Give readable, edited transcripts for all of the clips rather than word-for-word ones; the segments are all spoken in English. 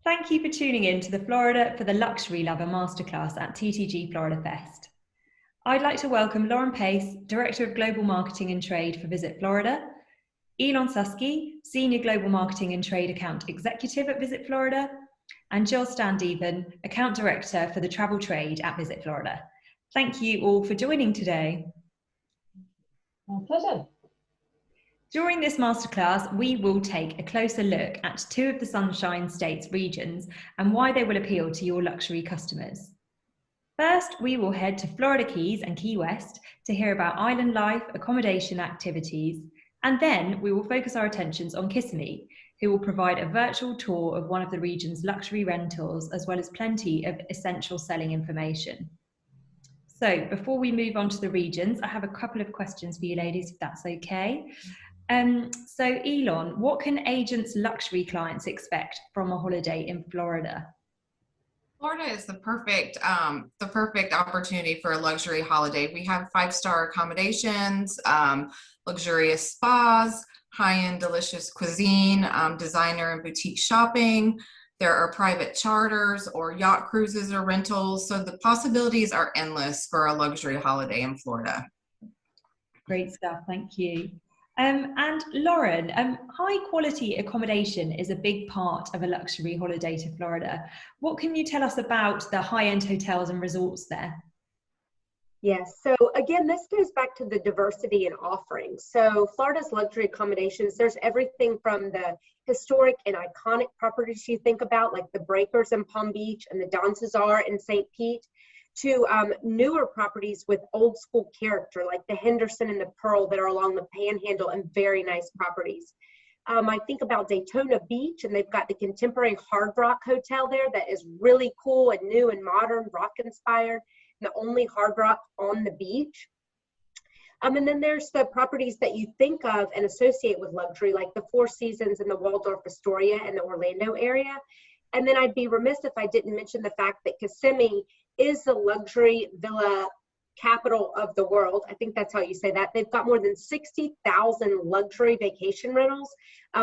Thank you for tuning in to the Florida for the Luxury Lover Masterclass at TTG Florida Fest. I'd like to welcome Lauren Pace, Director of Global Marketing and Trade for Visit Florida, Elon Susky, Senior Global Marketing and Trade Account Executive at Visit Florida, and Jill Standeven, Account Director for the Travel Trade at Visit Florida. Thank you all for joining today. My pleasure. During this masterclass, we will take a closer look at two of the Sunshine State's regions and why they will appeal to your luxury customers. First, we will head to Florida Keys and Key West to hear about island life, accommodation activities, and then we will focus our attentions on Kissimmee, who will provide a virtual tour of one of the region's luxury rentals, as well as plenty of essential selling information. So before we move on to the regions, I have a couple of questions for you ladies, if that's okay. So Elon, what can agents' luxury clients expect from a holiday in Florida? Florida is the perfect opportunity for a luxury holiday. We have 5-star accommodations, luxurious spas, high-end delicious cuisine, designer and boutique shopping. There are private charters or yacht cruises or rentals. So the possibilities are endless for a luxury holiday in Florida. Great stuff, thank you. And Lauren, high quality accommodation is a big part of a luxury holiday to Florida. What can you tell us about the high-end hotels and resorts there? Yes, so again, this goes back to the diversity in offerings. So Florida's luxury accommodations, there's everything from the historic and iconic properties you think about, like the Breakers in Palm Beach and the Don Cesar in St. Pete, to newer properties with old school character, like the Henderson and the Pearl that are along the Panhandle, and very nice properties. I think about Daytona Beach, and they've got the contemporary Hard Rock Hotel there that is really cool and new and modern, rock inspired, and the only Hard Rock on the beach. And then there's the properties that you think of and associate with luxury, like the Four Seasons and the Waldorf Astoria in the Orlando area. And then I'd be remiss if I didn't mention the fact that Kissimmee is the luxury villa capital of the world. I think that's how you say that. They've got more than 60,000 luxury vacation rentals,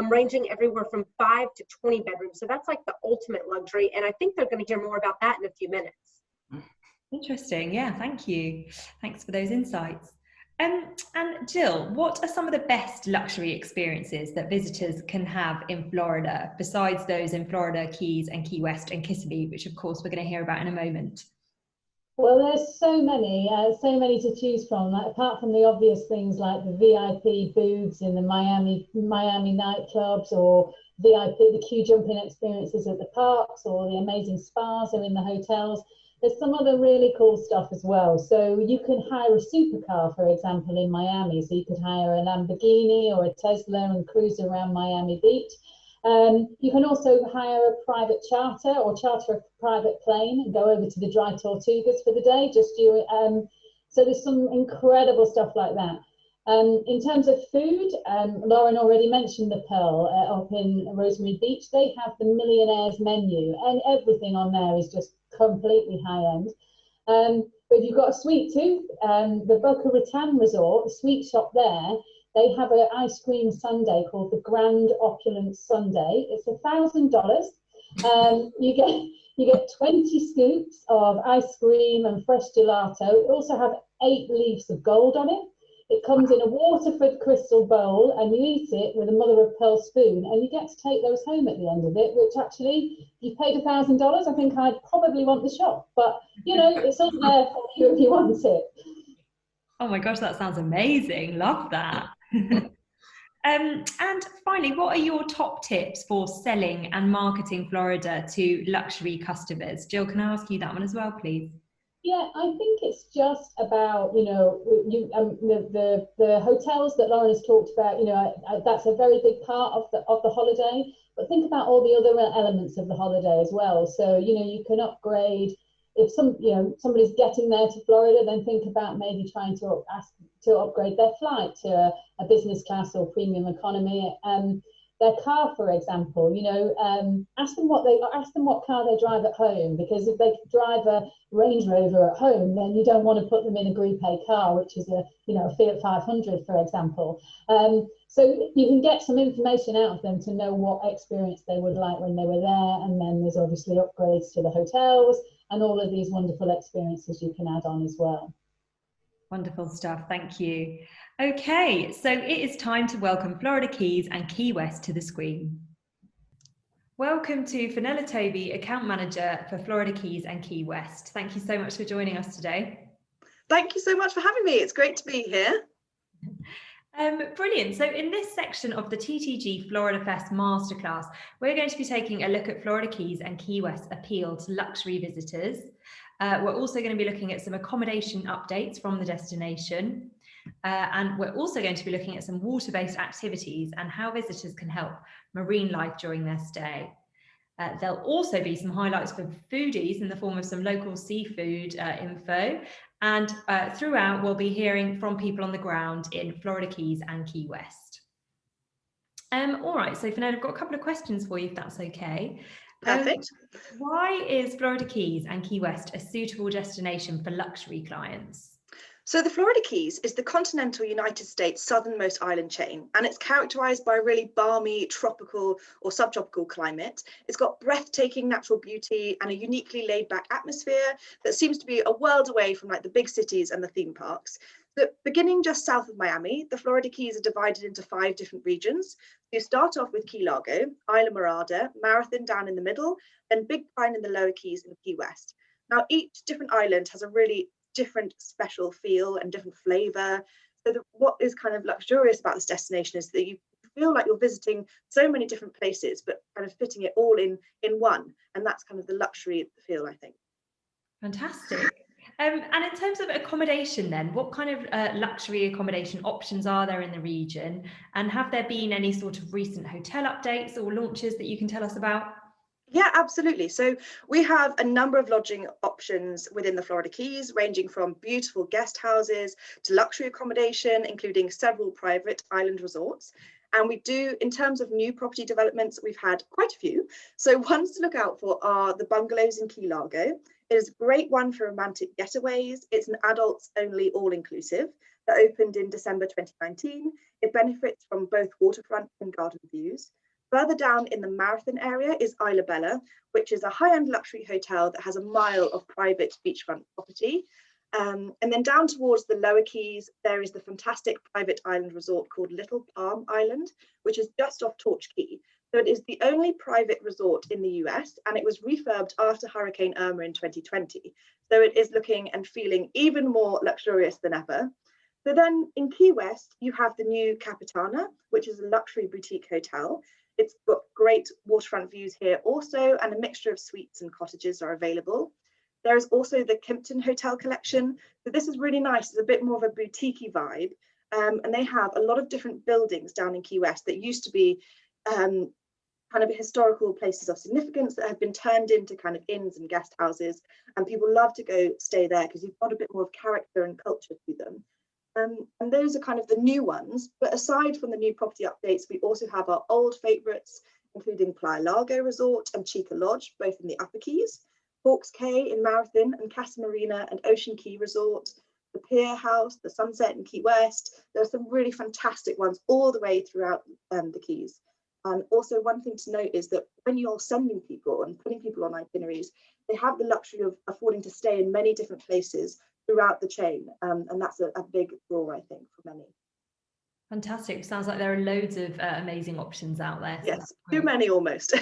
ranging everywhere from 5 to 20 bedrooms. So that's like the ultimate luxury. And I think they're going to hear more about that in a few minutes. Interesting. Yeah, thank you. Thanks for those insights. And Jill, what are some of the best luxury experiences that visitors can have in Florida, besides those in Florida Keys and Key West and Kissimmee, which of course we're going to hear about in a moment? Well, there's so many to choose from. Like, apart from the obvious things like the VIP booths in the Miami nightclubs, or the queue jumping experiences at the parks, or the amazing spas are in the hotels. There's some other really cool stuff as well. So you can hire a supercar, for example, in Miami. So you could hire a Lamborghini or a Tesla and cruise around Miami Beach. You can also hire a private charter or charter a private plane and go over to the Dry Tortugas for the day. So there's some incredible stuff like that. In terms of food, Lauren already mentioned the Pearl up in Rosemary Beach. They have the Millionaire's menu, and everything on there is just completely high-end. But if you've got a sweet tooth, the Boca Raton Resort, the sweet shop there, they have an ice cream sundae called the Grand Opulence Sundae. It's $1,000. You get 20 scoops of ice cream and fresh gelato. It also have 8 leaves of gold on it. It comes in a Waterford crystal bowl, and you eat it with a mother of pearl spoon, and you get to take those home at the end of it, which actually, if you paid $1,000, I think I'd probably want the shop. But, you know, it's all there for you if you want it. Oh my gosh, that sounds amazing. Love that. And finally, what are your top tips for selling and marketing Florida to luxury customers? Jill, can I ask you that one as well, please? Yeah, I think it's just about, you know, the hotels that Lauren has talked about. You know, that's a very big part of the holiday. But think about all the other elements of the holiday as well. So, you know, you can upgrade. If somebody's getting there to Florida, then think about maybe trying to upgrade their flight to a business class or premium economy. Their car, for example, you know, ask them what car they drive at home, because if they drive a Range Rover at home, then you don't want to put them in a Group A car, which is a Fiat 500, for example. So you can get some information out of them to know what experience they would like when they were there. And then there's obviously upgrades to the hotels and all of these wonderful experiences you can add on as well. Wonderful stuff, thank you. Okay, so it is time to welcome Florida Keys and Key West to the screen. Welcome to Fenella Toby, Account Manager for Florida Keys and Key West. Thank you so much for joining us today. Thank you so much for having me. It's great to be here. Brilliant. So in this section of the TTG Florida Fest Masterclass, we're going to be taking a look at Florida Keys and Key West's appeal to luxury visitors. We're also going to be looking at some accommodation updates from the destination. And we're also going to be looking at some water-based activities and how visitors can help marine life during their stay. There'll also be some highlights for foodies in the form of some local seafood info. And throughout, we'll be hearing from people on the ground in Florida Keys and Key West. All right, so Fenella, I've got a couple of questions for you, if that's okay. Perfect. Why is Florida Keys and Key West a suitable destination for luxury clients? So the Florida Keys is the continental United States southernmost island chain, and it's characterized by a really balmy tropical or subtropical climate. It's got breathtaking natural beauty and a uniquely laid back atmosphere that seems to be a world away from like the big cities and the theme parks. But beginning just south of Miami, the Florida Keys are divided into 5 different regions. You start off with Key Largo, Isla Mirada, Marathon down in the middle, then Big Pine in the lower Keys and Key West. Now each different island has a really different special feel and different flavor. So what is kind of luxurious about this destination is that you feel like you're visiting so many different places, but kind of fitting it all in one. And that's kind of the luxury feel, I think. Fantastic. And in terms of accommodation then, what kind of luxury accommodation options are there in the region? And have there been any sort of recent hotel updates or launches that you can tell us about? Yeah, absolutely. So we have a number of lodging options within the Florida Keys, ranging from beautiful guest houses to luxury accommodation, including several private island resorts. And we do, in terms of new property developments, we've had quite a few. So ones to look out for are the bungalows in Key Largo. It is a great one for romantic getaways. It's an adults only all-inclusive that opened in December 2019. It benefits from both waterfront and garden views. Further down in the Marathon area is Isla Bella, which is a high-end luxury hotel that has a mile of private beachfront property. And then down towards the lower Keys, there is the fantastic private island resort called Little Palm Island, which is just off Torch Key. So it is the only private resort in the US, and it was refurbed after Hurricane Irma in 2020. So it is looking and feeling even more luxurious than ever. So then in Key West, you have the new Capitana, which is a luxury boutique hotel. It's got great waterfront views here also, and a mixture of suites and cottages are available. There is also the Kimpton Hotel Collection. So this is really nice. It's a bit more of a boutique-y vibe. And they have a lot of different buildings down in Key West that used to be kind of historical places of significance that have been turned into kind of inns and guest houses. And people love to go stay there because you've got a bit more of character and culture to them. And those are kind of the new ones. But aside from the new property updates, we also have our old favourites, including Playa Largo Resort and Chica Lodge, both in the Upper Keys, Hawks Cay in Marathon, and Casa Marina and Ocean Key Resort, the Pier House, the Sunset in Key West. There are some really fantastic ones all the way throughout the Keys. And also one thing to note is that when you're sending people and putting people on itineraries, they have the luxury of affording to stay in many different places throughout the chain, and that's a big draw, I think, for many. Fantastic. Sounds like there are loads of amazing options out there. So yes, too many almost.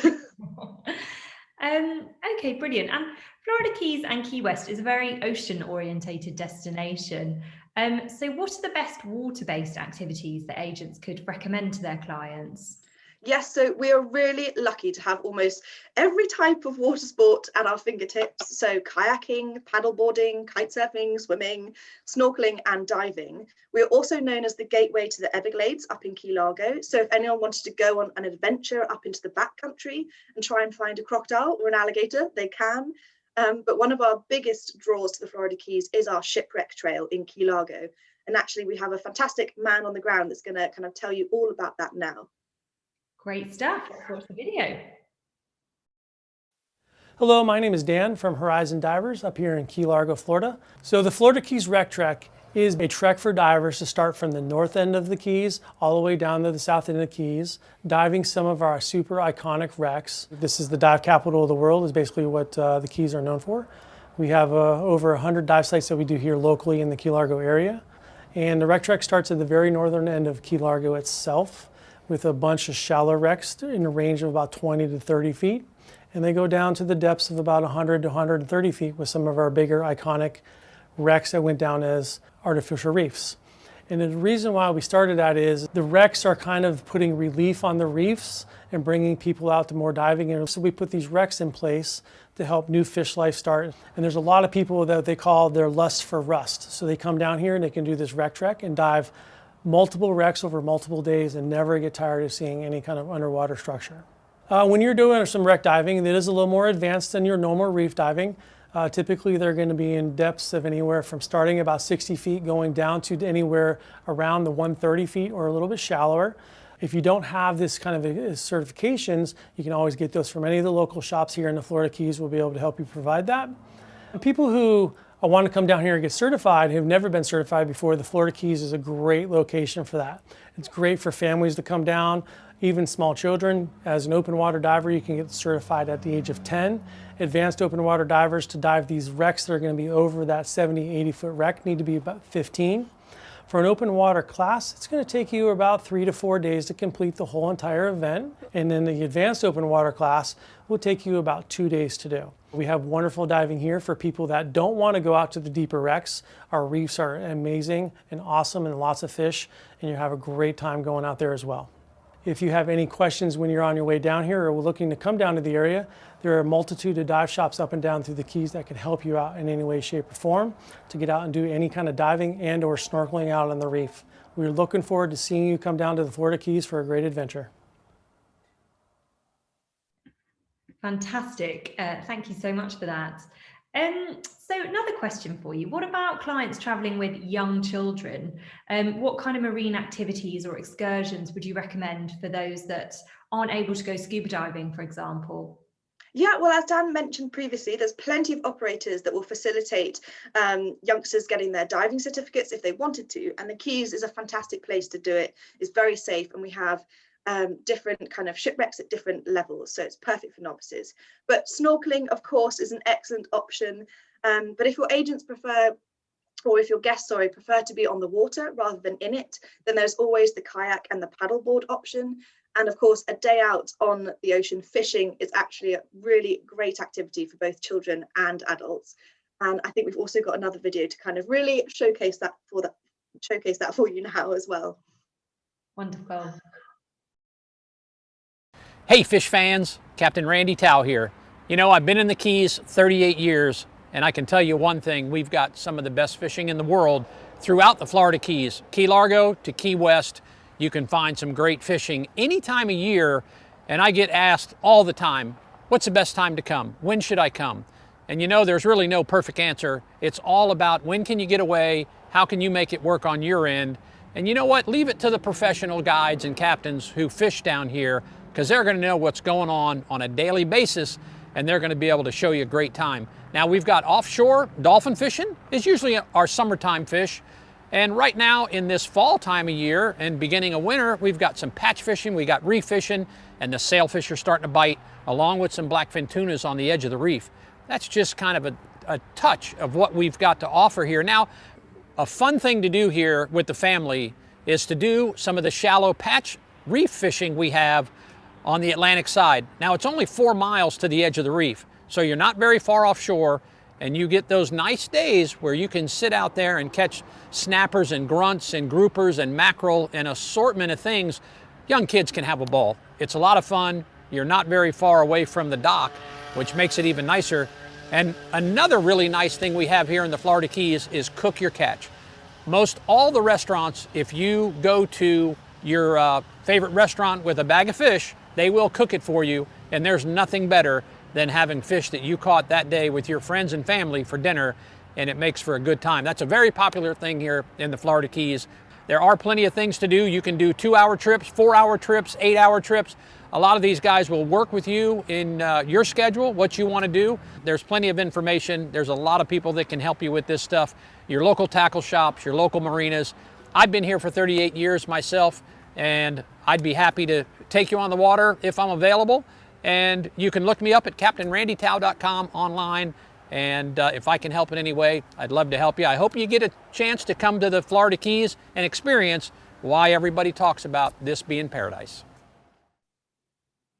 Okay, brilliant. And Florida Keys and Key West is a very ocean-orientated destination. So what are the best water-based activities that agents could recommend to their clients? Yes, so we are really lucky to have almost every type of water sport at our fingertips. So kayaking, paddleboarding, kite surfing, swimming, snorkeling and diving. We are also known as the gateway to the Everglades up in Key Largo. So if anyone wanted to go on an adventure up into the backcountry and try and find a crocodile or an alligator, they can. But one of our biggest draws to the Florida Keys is our shipwreck trail in Key Largo. And actually we have a fantastic man on the ground that's going to kind of tell you all about that now. Great stuff. Let's watch the video. Hello, my name is Dan from Horizon Divers up here in Key Largo, Florida. So the Florida Keys Wreck Trek is a trek for divers to start from the north end of the Keys all the way down to the south end of the Keys, diving some of our super iconic wrecks. This is the dive capital of the world, is basically what the Keys are known for. We have over 100 dive sites that we do here locally in the Key Largo area. And the wreck trek starts at the very northern end of Key Largo itself with a bunch of shallow wrecks in a range of about 20 to 30 feet. And they go down to the depths of about 100 to 130 feet with some of our bigger iconic wrecks that went down as artificial reefs. And the reason why we started that is the wrecks are kind of putting relief on the reefs and bringing people out to more diving. And so we put these wrecks in place to help new fish life start. And there's a lot of people that they call their lust for rust. So they come down here and they can do this wreck trek and dive multiple wrecks over multiple days and never get tired of seeing any kind of underwater structure. When you're doing some wreck diving, it is a little more advanced than your normal reef diving. Typically, they're going to be in depths of anywhere from starting about 60 feet going down to anywhere around the 130 feet or a little bit shallower. If you don't have this kind of certifications, you can always get those from any of the local shops here in the Florida Keys. Will be able to help you provide that. And people who want to come down here and get certified, who have never been certified before, the Florida Keys is a great location for that. It's great for families to come down, even small children. As an open water diver, you can get certified at the age of 10. Advanced open water divers to dive these wrecks that are going to be over that 70, 80 foot wreck need to be about 15. For an open water class, it's going to take you about 3 to 4 days to complete the whole entire event. And then the advanced open water class will take you about 2 days to do. We have wonderful diving here for people that don't want to go out to the deeper wrecks. Our reefs are amazing and awesome and lots of fish, and you have a great time going out there as well. If you have any questions when you're on your way down here or looking to come down to the area, there are a multitude of dive shops up and down through the Keys that can help you out in any way, shape, or form to get out and do any kind of diving and or snorkeling out on the reef. We're looking forward to seeing you come down to the Florida Keys for a great adventure. Fantastic. Thank you so much for that. So another question for you. What about clients traveling with young children? What kind of marine activities or excursions would you recommend for those that aren't able to go scuba diving, for example? Yeah, well, as Dan mentioned previously, there's plenty of operators that will facilitate youngsters getting their diving certificates if they wanted to. And the Keys is a fantastic place to do it. It's very safe, and we have different kind of shipwrecks at different levels, so it's perfect for novices. But snorkeling, of course, is an excellent option. But if your agents prefer, or if your guests, prefer to be on the water rather than in it, then there's always the kayak and the paddleboard option. And of course, a day out on the ocean fishing is actually a really great activity for both children and adults. And I think we've also got another video to kind of really showcase that for you now as well. Wonderful. Hey fish fans, Captain Randy Tao here. You know, I've been in the Keys 38 years, and I can tell you one thing, we've got some of the best fishing in the world throughout the Florida Keys. Key Largo to Key West, you can find some great fishing any time of year, and I get asked all the time, what's the best time to come? When should I come? And you know, there's really no perfect answer. It's all about when can you get away, how can you make it work on your end? And you know what, leave it to the professional guides and captains who fish down here, because they're going to know what's going on a daily basis, and they're going to be able to show you a great time. Now we've got offshore dolphin fishing is usually our summertime fish, and right now in this fall time of year and beginning of winter, we've got some patch fishing, we got reef fishing, and the sailfish are starting to bite, along with some blackfin tunas on the edge of the reef. That's just kind of a touch of what we've got to offer here. Now, a fun thing to do here with the family is to do some of the shallow patch reef fishing we have on the Atlantic side. Now it's only 4 miles to the edge of the reef, so you're not very far offshore, and you get those nice days where you can sit out there and catch snappers and grunts and groupers and mackerel and assortment of things. Young kids can have a ball. It's a lot of fun. You're not very far away from the dock, which makes it even nicer. And another really nice thing we have here in the Florida Keys is cook your catch. Most all the restaurants, if you go to your favorite restaurant with a bag of fish, they will cook it for you, and there's nothing better than having fish that you caught that day with your friends and family for dinner, and it makes for a good time. That's a very popular thing here in the Florida Keys. There are plenty of things to do. You can do 2-hour trips, 4-hour trips, 8-hour trips. A lot of these guys will work with you in your schedule, what you want to do. There's plenty of information. There's a lot of people that can help you with this stuff. Your local tackle shops, your local marinas. I've been here for 38 years myself, and I'd be happy to take you on the water if I'm available. And you can look me up at CaptainRandyTao.com online. And if I can help in any way, I'd love to help you. I hope you get a chance to come to the Florida Keys and experience why everybody talks about this being paradise.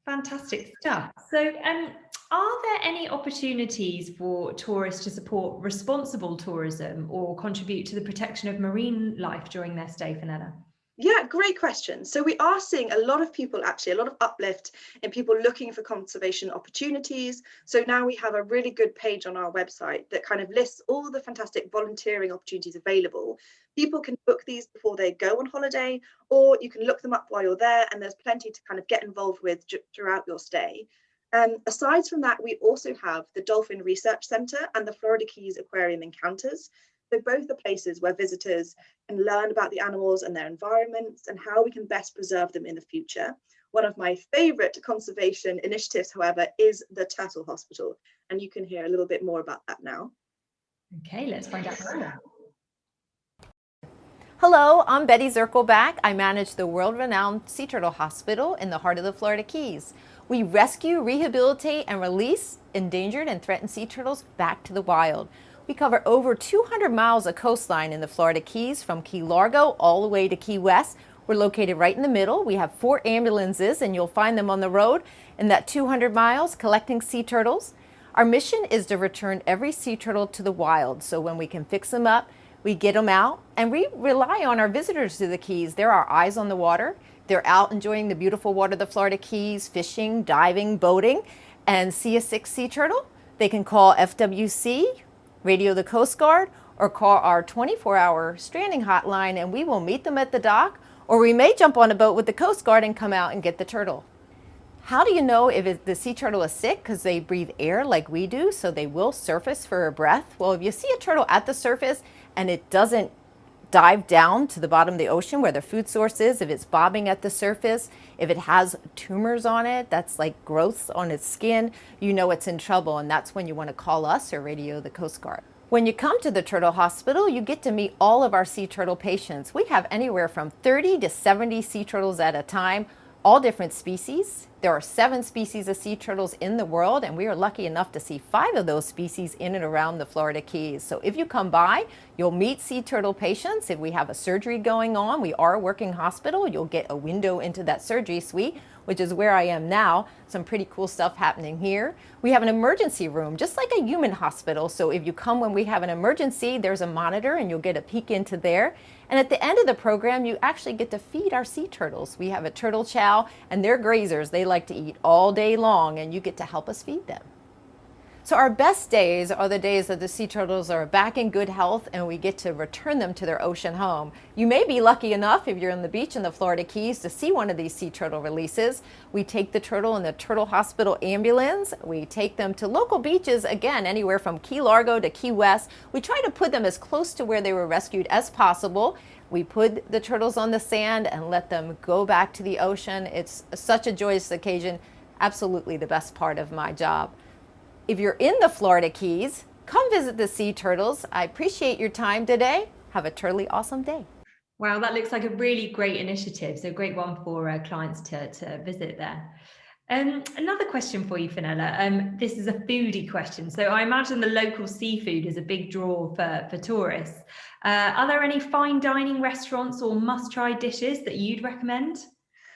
Fantastic stuff. So, are there any opportunities for tourists to support responsible tourism or contribute to the protection of marine life during their stay, Fenella? Yeah, great question. So we are seeing a lot of people, actually, a lot of uplift in people looking for conservation opportunities. So now we have a really good page on our website that kind of lists all the fantastic volunteering opportunities available. People can book these before they go on holiday, or you can look them up while you're there, and there's plenty to kind of get involved with throughout your stay. Aside from that, we also have the Dolphin Research Centre and the Florida Keys Aquarium Encounters. So both are places where visitors can learn about the animals and their environments and how we can best preserve them in the future. One of my favourite conservation initiatives, however, is the Turtle Hospital, and you can hear a little bit more about that now. Okay, let's find out more. Hello, I'm Betty Zirkelback. I manage the world-renowned Sea Turtle Hospital in the heart of the Florida Keys. We rescue, rehabilitate, and release endangered and threatened sea turtles back to the wild. We cover over 200 miles of coastline in the Florida Keys, from Key Largo all the way to Key West. We're located right in the middle. We have 4 ambulances, and you'll find them on the road in that 200 miles collecting sea turtles. Our mission is to return every sea turtle to the wild, so when we can fix them up, we get them out, and we rely on our visitors to the Keys. They're our eyes on the water. They're out enjoying the beautiful water of the Florida Keys, fishing, diving, boating, and see a sick sea turtle. They can call FWC, radio the Coast Guard, or call our 24-hour stranding hotline, and we will meet them at the dock, or we may jump on a boat with the Coast Guard and come out and get the turtle. How do you know if the sea turtle is sick? Because they breathe air like we do, so they will surface for a breath. Well, if you see a turtle at the surface and it doesn't dive down to the bottom of the ocean where the food source is, if it's bobbing at the surface, if it has tumors on it, that's like growths on its skin, you know it's in trouble, and that's when you want to call us or radio the Coast Guard. When you come to the Turtle Hospital, you get to meet all of our sea turtle patients. We have anywhere from 30 to 70 sea turtles at a time, all different species. There are 7 species of sea turtles in the world, and we are lucky enough to see 5 of those species in and around the Florida Keys. So if you come by, you'll meet sea turtle patients. If we have a surgery going on, we are a working hospital, you'll get a window into that surgery suite, which is where I am now. Some pretty cool stuff happening here. We have an emergency room, just like a human hospital. So if you come when we have an emergency, there's a monitor and you'll get a peek into there. And at the end of the program, you actually get to feed our sea turtles. We have a turtle chow, and they're grazers. They like to eat all day long, and you get to help us feed them. So our best days are the days that the sea turtles are back in good health and we get to return them to their ocean home. You may be lucky enough, if you're on the beach in the Florida Keys, to see one of these sea turtle releases. We take the turtle in the Turtle Hospital ambulance. We take them to local beaches, again, anywhere from Key Largo to Key West. We try to put them as close to where they were rescued as possible. We put the turtles on the sand and let them go back to the ocean. It's such a joyous occasion, absolutely the best part of my job. If you're in the Florida Keys, come visit the sea turtles. I appreciate your time today. Have a totally awesome day. Wow, that looks like a really great initiative. So a great one for clients to visit there. Another question for you, Fenella. This is a foodie question. So I imagine the local seafood is a big draw for tourists. Are there any fine dining restaurants or must-try dishes that you'd recommend?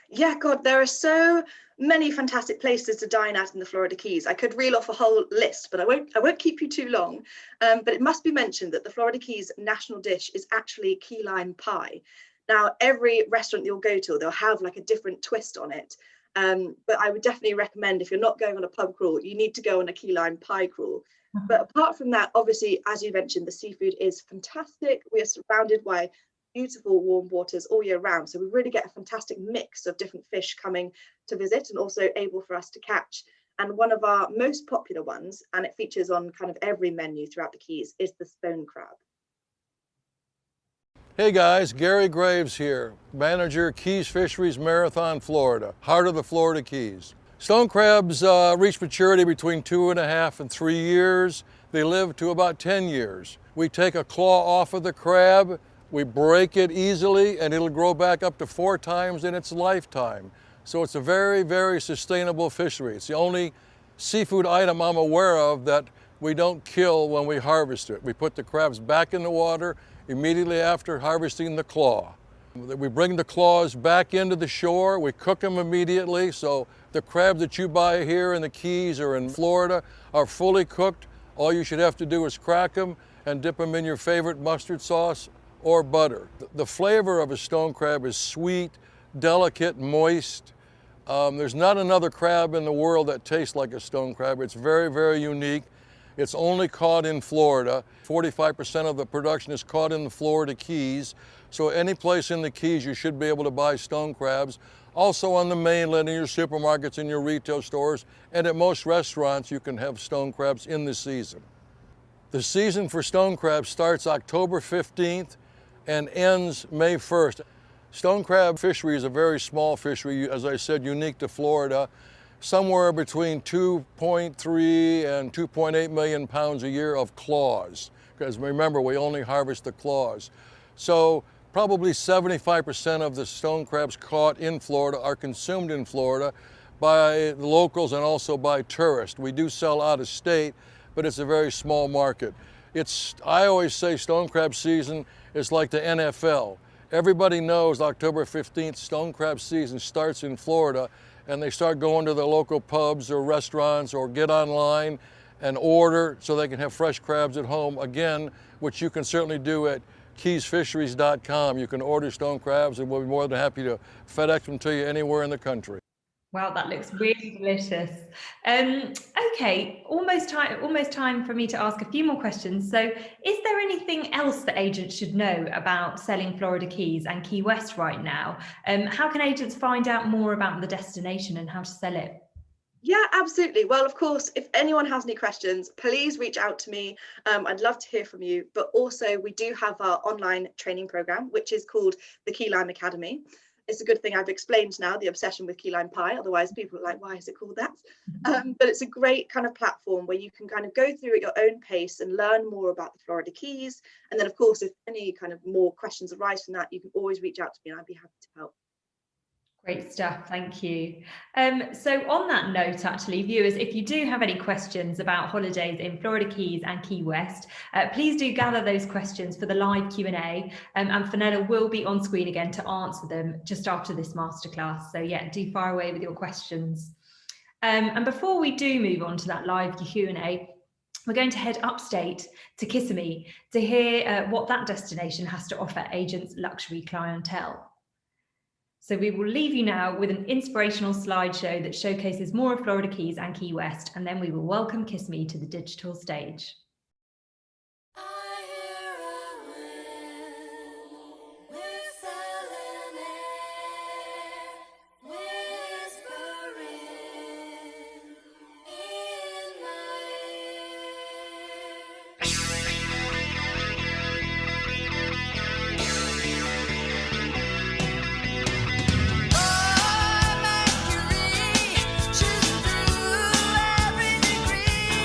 Yeah, God, there are so many fantastic places to dine at in the Florida Keys. I could reel off a whole list, but I won't keep you too long. But it must be mentioned that the Florida Keys national dish is actually key lime pie. Now, every restaurant you'll go to, they'll have like a different twist on it. But I would definitely recommend, if you're not going on a pub crawl, you need to go on a key lime pie crawl. But apart from that, obviously, as you mentioned, the seafood is fantastic. We are surrounded by beautiful warm waters all year round, so we really get a fantastic mix of different fish coming to visit and also able for us to catch. And one of our most popular ones, and it features on kind of every menu throughout the Keys, is the stone crab. Hey guys, Gary Graves here, manager, Keys Fisheries, Marathon, Florida, heart of the Florida Keys. Stone crabs reach maturity between 2.5 and 3 years. They live to about 10 years. We take a claw off of the crab, we break it easily, and it'll grow back up to 4 times in its lifetime. So it's a very, very sustainable fishery. It's the only seafood item I'm aware of that we don't kill when we harvest it. We put the crabs back in the water immediately after harvesting the claw. We bring the claws back into the shore, we cook them immediately, so the crabs that you buy here in the Keys or in Florida are fully cooked. All you should have to do is crack them and dip them in your favorite mustard sauce or butter. The flavor of a stone crab is sweet, delicate, moist. There's not another crab in the world that tastes like a stone crab. It's very, very unique. It's only caught in Florida. 45% of the production is caught in the Florida Keys. So any place in the Keys you should be able to buy stone crabs. Also on the mainland in your supermarkets and your retail stores, and at most restaurants you can have stone crabs in the season. The season for stone crabs starts October 15th and ends May 1st. Stone crab fishery is a very small fishery, as I said, unique to Florida. Somewhere between 2.3 and 2.8 million pounds a year of claws. Because remember, we only harvest the claws. So probably 75% of the stone crabs caught in Florida are consumed in Florida by the locals and also by tourists. We do sell out of state, but it's a very small market. I always say stone crab season is like the NFL. Everybody knows October 15th, stone crab season starts in Florida, and they start going to the local pubs or restaurants or get online and order so they can have fresh crabs at home, again, which you can certainly do at keysfisheries.com. You can order stone crabs and we'll be more than happy to FedEx them to you anywhere in the country. Wow, that looks really delicious. Okay, almost time for me to ask a few more questions. So is there anything else that agents should know about selling Florida Keys and Key West right now? How can agents find out more about the destination and how to sell it? Yeah, absolutely. Well, of course, if anyone has any questions, please reach out to me. I'd love to hear from you. But also, we do have our online training program, which is called the Key Lime Academy. It's a good thing I've explained now the obsession with key lime pie. Otherwise, people are like, why is it called that? But it's a great kind of platform where you can kind of go through at your own pace and learn more about the Florida Keys. And then, of course, if any kind of more questions arise from that, you can always reach out to me and I'd be happy to help. Great stuff, thank you. So on that note, actually, viewers, if you do have any questions about holidays in Florida Keys and Key West, please do gather those questions for the live Q&A, and Fenella will be on screen again to answer them just after this masterclass. So yeah, do fire away with your questions. And before we do move on to that live Q&A, we're going to head upstate to Kissimmee to hear what that destination has to offer agents' luxury clientele. So we will leave you now with an inspirational slideshow that showcases more of Florida Keys and Key West, and then we will welcome Kissimmee to the digital stage. Mercury, she's through every degree.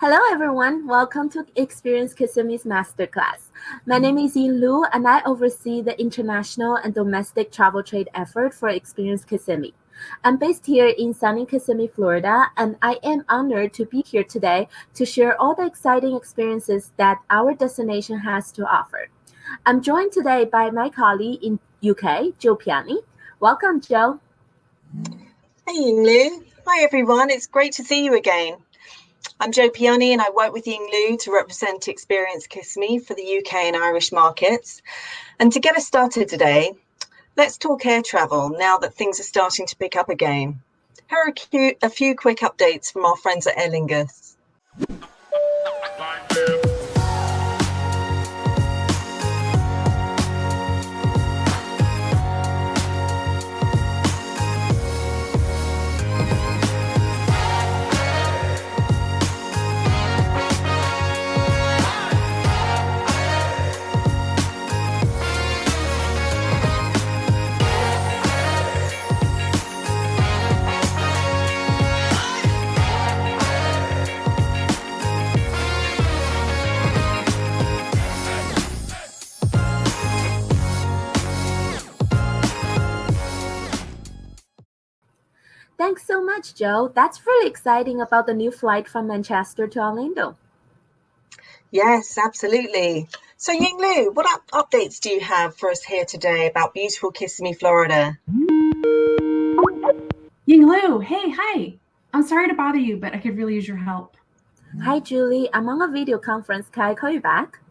Hello everyone, welcome to Experience Kissimmee's Masterclass. My name is Yin Lu and I oversee the international and domestic travel trade effort for Experience Kissimmee. I'm based here in sunny Kissimmee, Florida, and I am honored to be here today to share all the exciting experiences that our destination has to offer. I'm joined today by my colleague in UK, Joe Piani. Welcome, Joe. Hey, Ying Lu. Hi, everyone. It's great to see you again. I'm Joe Piani and I work with Ying Lu to represent Experience Kissimmee for the UK and Irish markets. And to get us started today, let's talk air travel now that things are starting to pick up again. Here are a few quick updates from our friends at Aer Lingus. Thanks so much, Joe. That's really exciting about the new flight from Manchester to Orlando. Yes, absolutely. So Ying Lu, what updates do you have for us here today about beautiful Kissimmee, Florida? Ying Lu, hey, hi. I'm sorry to bother you, but I could really use your help. Hi, Julie. I'm on a video conference. Can I call you back?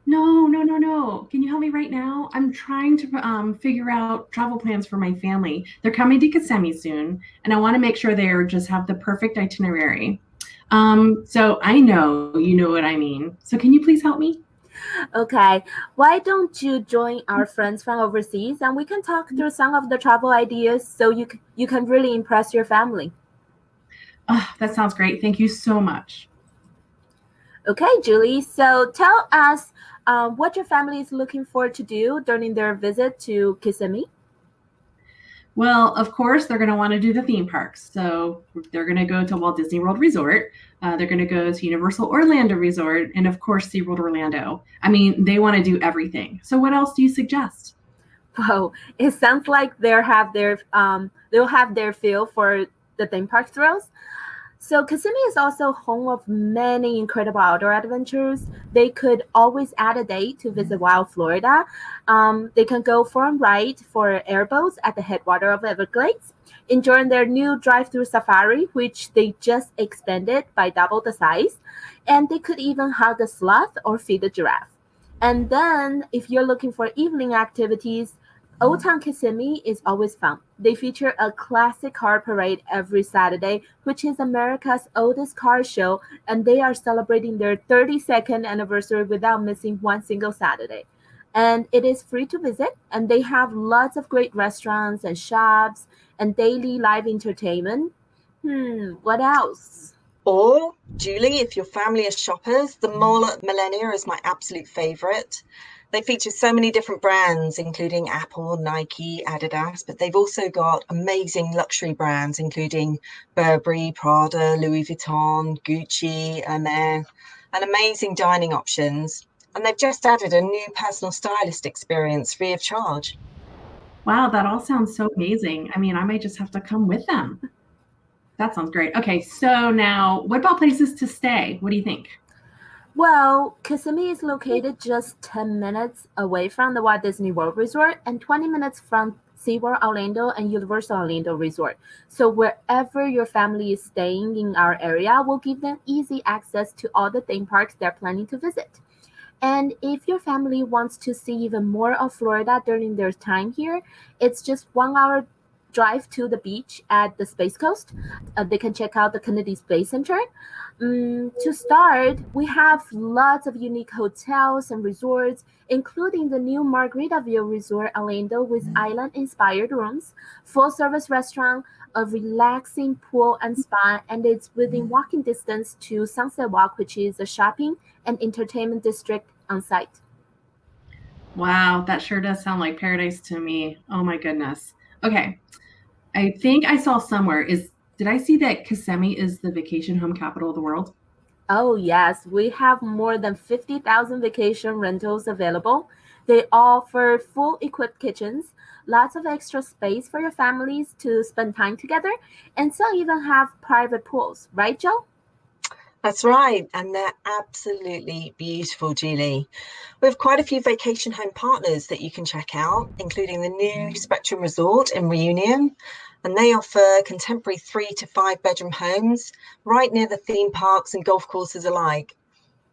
No. Can you help me right now? I'm trying to figure out travel plans for my family. They're coming to Kissimmee soon, and I want to make sure they just have the perfect itinerary. So I know you know what I mean. So can you please help me? Okay. Why don't you join our friends from overseas and we can talk through some of the travel ideas so you can really impress your family. Oh, that sounds great. Thank you so much. Okay, Julie. So tell us what your family is looking forward to do during their visit to Kissimmee. Well, of course, they're going to want to do the theme parks. So they're going to go to Walt Disney World Resort. They're going to go to Universal Orlando Resort and, of course, SeaWorld Orlando. I mean, they want to do everything. So what else do you suggest? Wow, it sounds like they'll have their feel for the theme park thrills. So Kissimmee is also home of many incredible outdoor adventures. They could always add a day to visit Wild Florida. They can go for a ride for airboats at the headwater of Everglades, enjoying their new drive-through safari, which they just expanded by double the size. And they could even hug a sloth or feed a giraffe. And then if you're looking for evening activities, Old Town Kissimmee is always fun. They feature a classic car parade every Saturday, which is America's oldest car show, and they are celebrating their 32nd anniversary without missing one single Saturday. And it is free to visit, and they have lots of great restaurants and shops and daily live entertainment. What else? Or, Julie, if your family is shoppers, the mall at Millennia is my absolute favorite. They feature so many different brands, including Apple, Nike, Adidas, but they've also got amazing luxury brands, including Burberry, Prada, Louis Vuitton, Gucci, Hermès, and amazing dining options. And they've just added a new personal stylist experience free of charge. Wow, that all sounds so amazing. I mean, I might just have to come with them. That sounds great. Okay, so now what about places to stay? What do you think? Well, Kissimmee is located just 10 minutes away from the Walt Disney World Resort and 20 minutes from SeaWorld Orlando and Universal Orlando Resort. So wherever your family is staying in our area, we'll give them easy access to all the theme parks they're planning to visit. And if your family wants to see even more of Florida during their time here, it's just 1 hour drive to the beach at the Space Coast. They can check out the Kennedy Space Center. To start, we have lots of unique hotels and resorts, including the new Margaritaville Resort Orlando with island-inspired rooms, full-service restaurant, a relaxing pool and spa, and it's within walking distance to Sunset Walk, which is a shopping and entertainment district on site. Wow, that sure does sound like paradise to me. Oh my goodness. Okay, I think I saw somewhere did I see that Kissimmee is the vacation home capital of the world? Oh, yes, we have more than 50,000 vacation rentals available. They offer full equipped kitchens, lots of extra space for your families to spend time together, and some even have private pools, right, Joe? That's right, and they're absolutely beautiful, Julie. We have quite a few vacation home partners that you can check out, including the new Spectrum Resort in Reunion, and they offer contemporary 3 to 5 bedroom homes right near the theme parks and golf courses alike.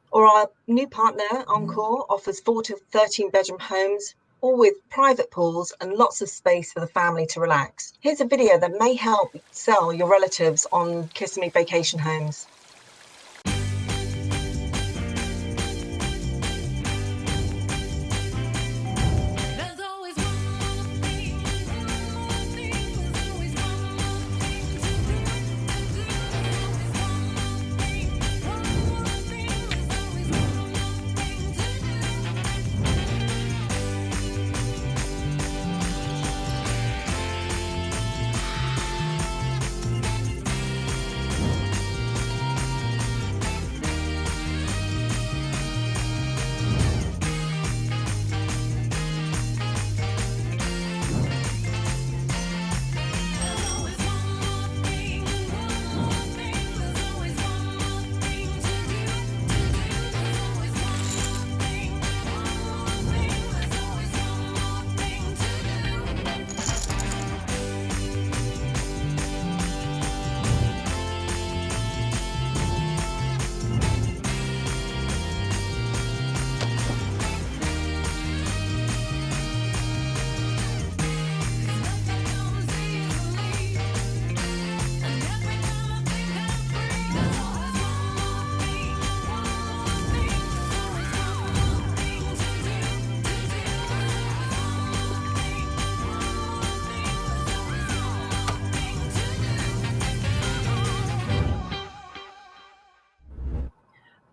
Or our new partner, Encore, offers 4 to 13 bedroom homes, all with private pools and lots of space for the family to relax. Here's a video that may help sell your relatives on Kissimmee Vacation Homes.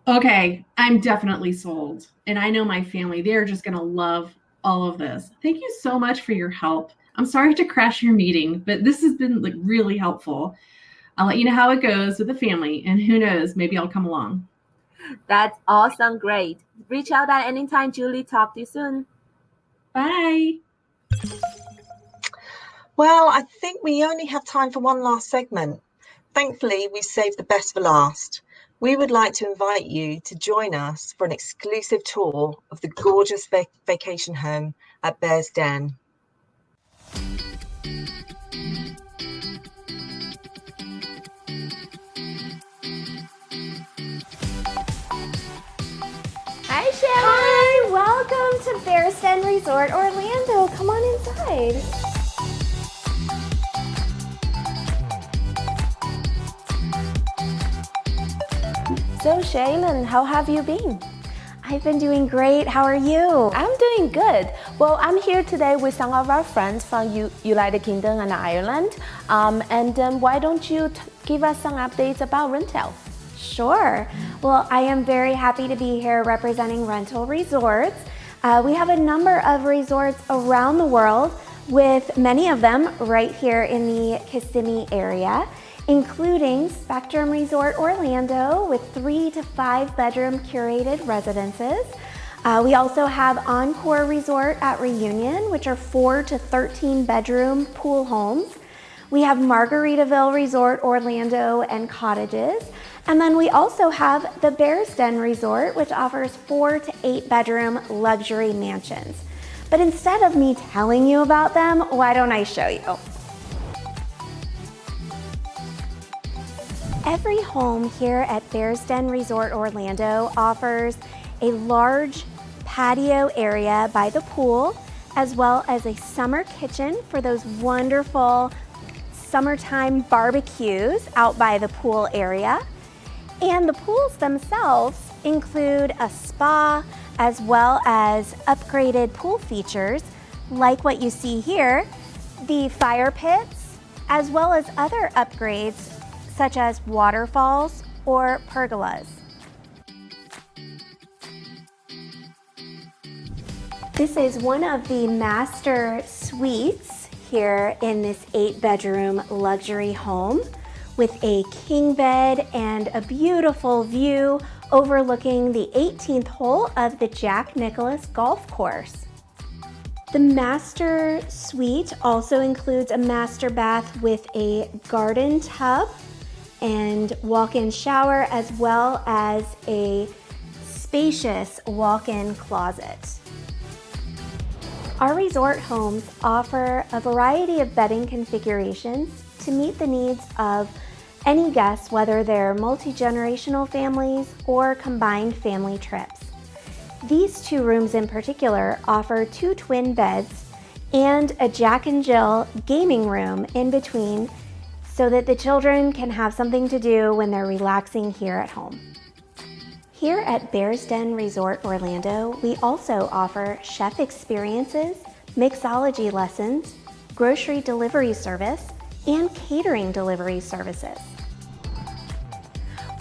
Okay, I'm definitely sold. And I know my family, they're just going to love all of this. Thank you so much for your help. I'm sorry to crash your meeting, but this has been like really helpful. I'll let you know how it goes with the family, and who knows, maybe I'll come along. That's awesome. Great. Reach out at any time, Julie. Talk to you soon. Bye. Well, I think we only have time for one last segment. Thankfully, we saved the best for last. We would like to invite you to join us for an exclusive tour of the gorgeous vacation home at Bear's Den. Hi, Shannon. Hi, welcome to Bear's Den Resort Orlando. Come on inside. So, Shaylin, how have you been? I've been doing great. How are you? I'm doing good. Well, I'm here today with some of our friends from United Kingdom and Ireland. Why don't you give us some updates about rental? Sure. Well, I am very happy to be here representing Rental Resorts. We have a number of resorts around the world, with many of them right here in the Kissimmee area, including Spectrum Resort Orlando with 3 to 5 bedroom curated residences. We also have Encore Resort at Reunion, which are 4 to 13 bedroom pool homes. We have Margaritaville Resort Orlando and cottages. And then we also have the Bear's Den Resort, which offers 4 to 8 bedroom luxury mansions. But instead of me telling you about them, why don't I show you? Every home here at Bear's Den Resort Orlando offers a large patio area by the pool, as well as a summer kitchen for those wonderful summertime barbecues out by the pool area. And the pools themselves include a spa, as well as upgraded pool features like what you see here, the fire pits, as well as other upgrades such as waterfalls or pergolas. This is one of the master suites here in this 8 bedroom luxury home. with a king bed and a beautiful view overlooking the 18th hole of the Jack Nicklaus Golf Course. The master suite also includes a master bath with a garden tub and walk-in shower, as well as a spacious walk-in closet. Our resort homes offer a variety of bedding configurations to meet the needs of any guests, whether they're multi-generational families or combined family trips. These 2 rooms in particular offer 2 twin beds and a Jack and Jill gaming room in between, so that the children can have something to do when they're relaxing here at home. Here at Bears Den Resort Orlando, we also offer chef experiences, mixology lessons, grocery delivery service, and catering delivery services.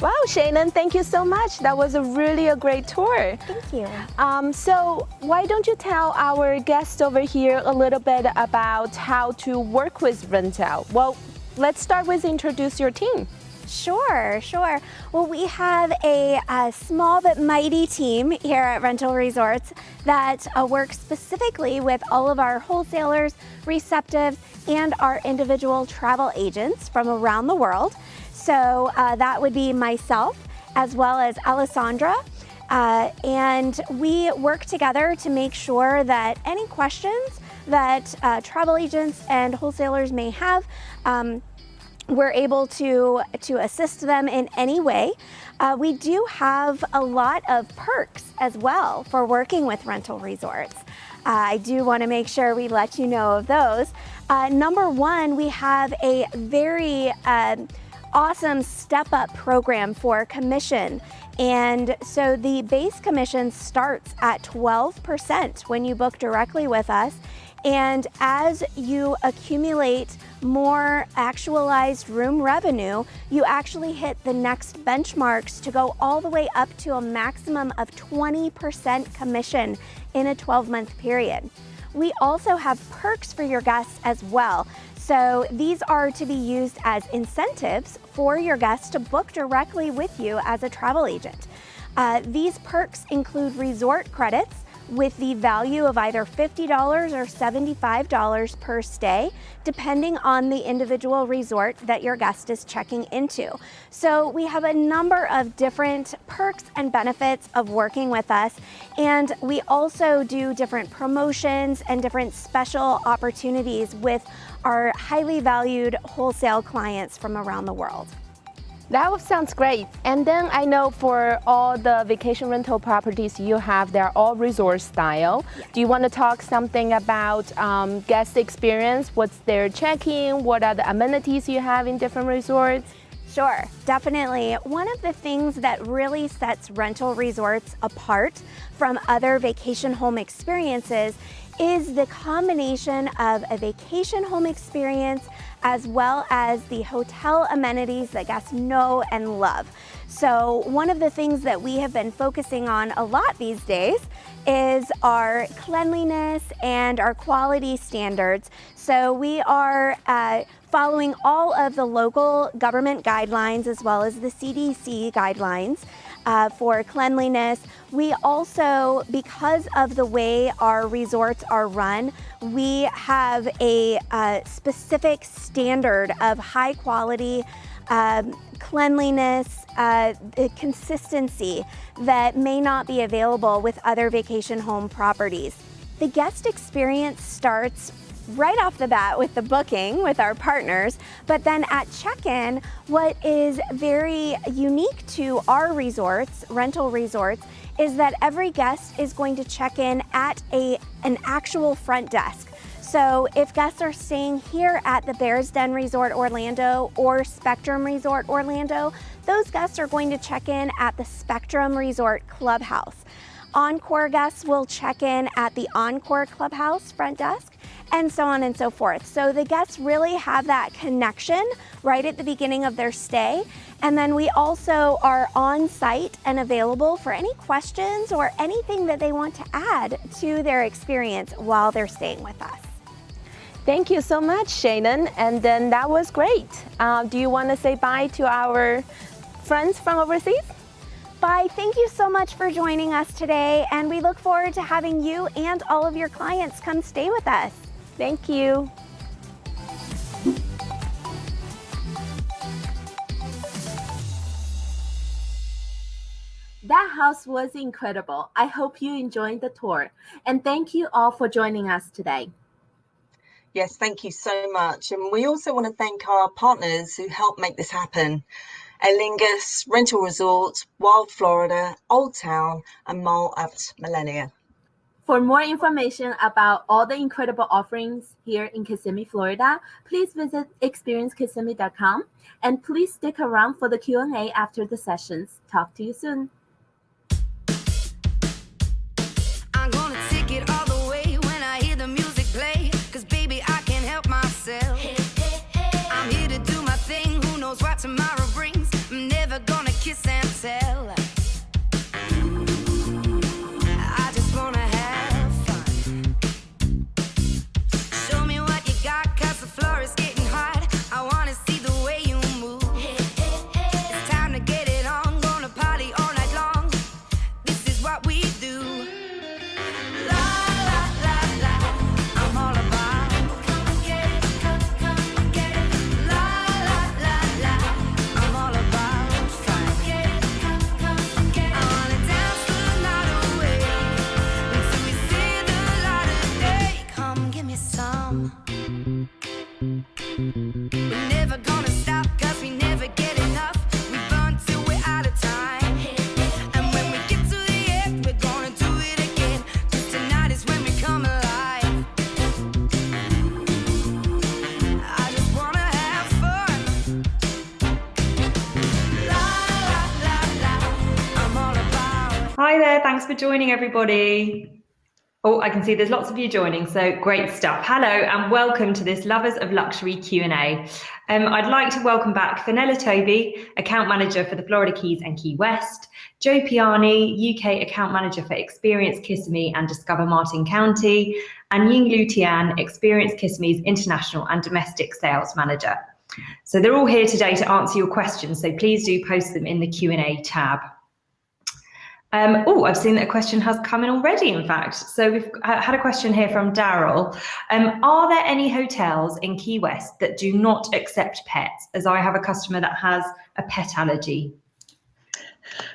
Wow, Shannon, thank you so much. That was really a great tour. Thank you. So why don't you tell our guests over here a little bit about how to work with Rental? Well, let's start with introduce your team. Sure. Well, we have a small but mighty team here at Rental Resorts that works specifically with all of our wholesalers, receptives, and our individual travel agents from around the world. So that would be myself as well as Alessandra. And we work together to make sure that any questions that travel agents and wholesalers may have, we're able to assist them in any way. We do have a lot of perks as well for working with Rental Resorts. I do want to make sure we let you know of those. Number one, we have a very awesome step-up program for commission. And so the base commission starts at 12% when you book directly with us. And as you accumulate more actualized room revenue, you actually hit the next benchmarks to go all the way up to a maximum of 20% commission in a 12-month period. We also have perks for your guests as well. So these are to be used as incentives for your guests to book directly with you as a travel agent. These perks include resort credits with the value of either $50 or $75 per stay, depending on the individual resort that your guest is checking into. So we have a number of different perks and benefits of working with us, and we also do different promotions and different special opportunities with our highly valued wholesale clients from around the world. That sounds great. And then I know for all the vacation rental properties you have, they're all resort style. Yes. Do you want to talk something about guest experience? What's their check-in? What are the amenities you have in different resorts? Sure, definitely. One of the things that really sets Rental Resorts apart from other vacation home experiences is the combination of a vacation home experience as well as the hotel amenities that guests know and love. So one of the things that we have been focusing on a lot these days is our cleanliness and our quality standards. So we are following all of the local government guidelines as well as the CDC guidelines for cleanliness. We also, because of the way our resorts are run, we have a specific standard of high quality cleanliness, consistency that may not be available with other vacation home properties. The guest experience starts right off the bat with the booking with our partners, but then at check-in, what is very unique to our resorts, Rental Resorts, is that every guest is going to check in at an actual front desk. So if guests are staying here at the Bears Den Resort Orlando or Spectrum Resort Orlando, those guests are going to check in at the Spectrum Resort Clubhouse. Encore guests will check in at the Encore Clubhouse front desk, and so on and so forth. So the guests really have that connection right at the beginning of their stay. And then we also are on site and available for any questions or anything that they want to add to their experience while they're staying with us. Thank you so much, Shannon. And then that was great. Do you want to say bye to our friends from overseas? Bye. Thank you so much for joining us today. And we look forward to having you and all of your clients come stay with us. Thank you. That house was incredible. I hope you enjoyed the tour. And thank you all for joining us today. Yes, thank you so much. And we also want to thank our partners who helped make this happen. Allinclusive, Rental Resorts, Wild Florida, Old Town, and Mall at Millennia. For more information about all the incredible offerings here in Kissimmee, Florida, please visit experiencekissimmee.com. And please stick around for the Q&A after the sessions. Talk to you soon. I'm gonna take it all the way when I hear the music play, 'cause baby, I can't help myself. I'm here to do my thing, who knows what tomorrow brings. I'm never gonna kiss and tell. I just wanna have fun. Show me what you got, 'cause the floor is getting hot. I wanna see the way you move. It's time to get it on, gonna party all night long. This is what we do. La la la la, I'm all about. Come get it, come get it. La la la la, I'm all about fun. Get it, come get it. I wanna dance the night away until we see the light of day. Come give me some. We're never gonna stop, 'cause we never get enough. We burn till we're out of time. And when we get to the end, we're gonna do it again. 'Cause tonight is when we come alive. I just wanna have fun. La la la la, I'm all about. Hi there, thanks for joining everybody. Oh, I can see there's lots of you joining, so great stuff. Hello and welcome to this Lovers of Luxury Q&A. I'd like to welcome back Fenella Toby, Account Manager for the Florida Keys and Key West, Joe Piani, UK Account Manager for Experience Kissimmee and Discover Martin County, and Ying Lu Tian, Experience Kissimmee's International and Domestic Sales Manager. So they're all here today to answer your questions, so please do post them in the Q&A tab. I've seen that a question has come in already, in fact. So we've had a question here from Daryl. Are there any hotels in Key West that do not accept pets, as I have a customer that has a pet allergy?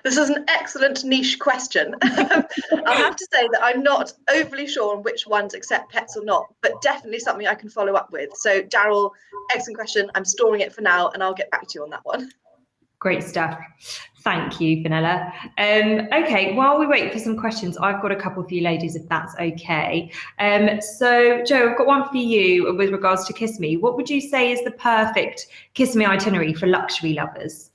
This is an excellent niche question. I'll have to say that I'm not overly sure on which ones accept pets or not, but definitely something I can follow up with. So Daryl, excellent question. I'm storing it for now and I'll get back to you on that one. Great stuff. Thank you, Fenella. Okay, while we wait for some questions, I've got a couple for you ladies, if that's okay. So, Joe, I've got one for you with regards to Kissimmee. What would you say is the perfect Kissimmee itinerary for luxury lovers?